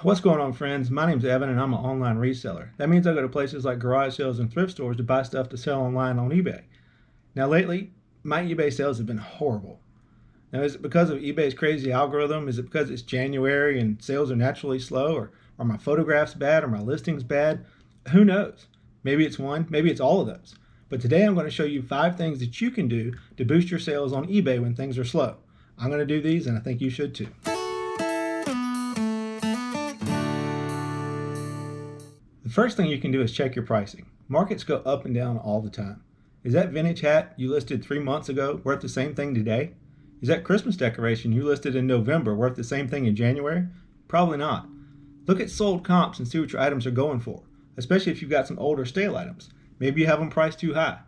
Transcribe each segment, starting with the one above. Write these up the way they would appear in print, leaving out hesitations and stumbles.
What's going on, friends? My name's Evan and I'm an online reseller. That means I go to places like garage sales and thrift stores to buy stuff to sell online on eBay. Now lately, my eBay sales have been horrible. Now is it because of eBay's crazy algorithm? Is it because it's January and sales are naturally slow? Or are my photographs bad? Or my listings bad? Who knows? Maybe it's one, maybe it's all of those. But today I'm going to show you 5 things that you can do to boost your sales on eBay when things are slow. I'm going to do these and I think you should too. The first thing you can do is check your pricing. Markets go up and down all the time. Is that vintage hat you listed 3 months ago worth the same thing today? Is that Christmas decoration you listed in November worth the same thing in January? Probably not. Look at sold comps and see what your items are going for, especially if you've got some older stale items. Maybe you have them priced too high.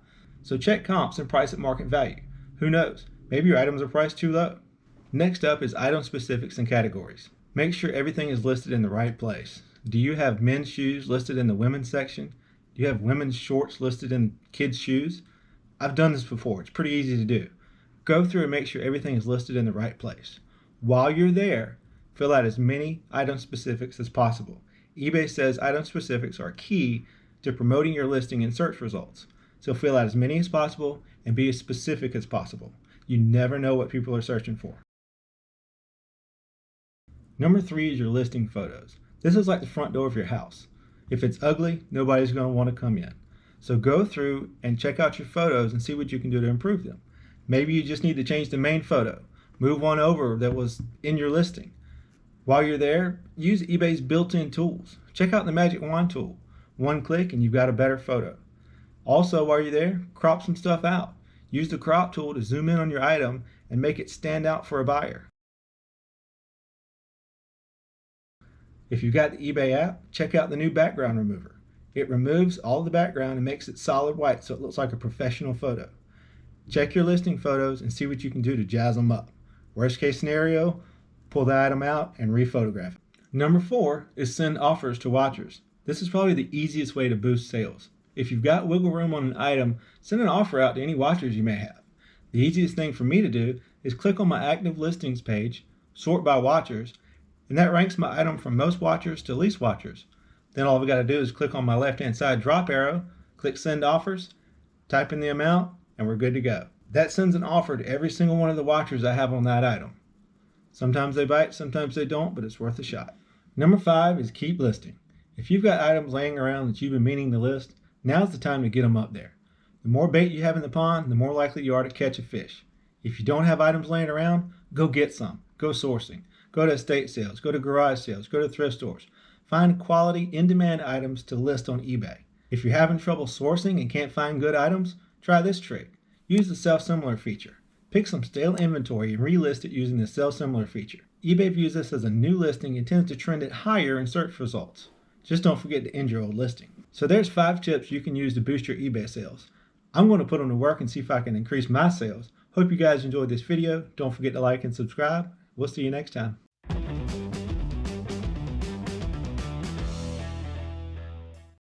So check comps and price at market value. Who knows? Maybe your items are priced too low. Next up is item specifics and categories. Make sure everything is listed in the right place. Do you have men's shoes listed in the women's section? Do you have women's shorts listed in kids' shoes? I've done this before. It's pretty easy to do. Go through and make sure everything is listed in the right place. While you're there, fill out as many item specifics as possible. eBay says item specifics are key to promoting your listing in search results. So fill out as many as possible and be as specific as possible. You never know what people are searching for. Number 3 is your listing photos. This is like the front door of your house. If it's ugly, nobody's going to want to come in. So go through and check out your photos and see what you can do to improve them. Maybe you just need to change the main photo. Move one over that was in your listing. While you're there, use eBay's built-in tools. Check out the Magic Wand tool. One click and you've got a better photo. Also, while you're there, crop some stuff out. Use the crop tool to zoom in on your item and make it stand out for a buyer. If you've got the eBay app, check out the new background remover. It removes all the background and makes it solid white so it looks like a professional photo. Check your listing photos and see what you can do to jazz them up. Worst case scenario, pull the item out and rephotograph it. Number 4 is send offers to watchers. This is probably the easiest way to boost sales. If you've got wiggle room on an item, send an offer out to any watchers you may have. The easiest thing for me to do is click on my active listings page, sort by watchers, and that ranks my item from most watchers to least watchers. Then all I've got to do is click on my left-hand side drop arrow, click send offers, type in the amount, and we're good to go. That sends an offer to every single one of the watchers I have on that item. Sometimes they bite, sometimes they don't, but it's worth a shot. Number 5 is keep listing. If you've got items laying around that you've been meaning to list, now's the time to get them up there. The more bait you have in the pond, the more likely you are to catch a fish. If you don't have items laying around, go get some. Go sourcing. Go to estate sales, go to garage sales, go to thrift stores. Find quality, in-demand items to list on eBay. If you're having trouble sourcing and can't find good items, try this trick. Use the Sell Similar feature. Pick some stale inventory and relist it using the Sell Similar feature. eBay views this as a new listing and tends to trend it higher in search results. Just don't forget to end your old listing. So there's 5 tips you can use to boost your eBay sales. I'm going to put them to work and see if I can increase my sales. Hope you guys enjoyed this video. Don't forget to like and subscribe. We'll see you next time.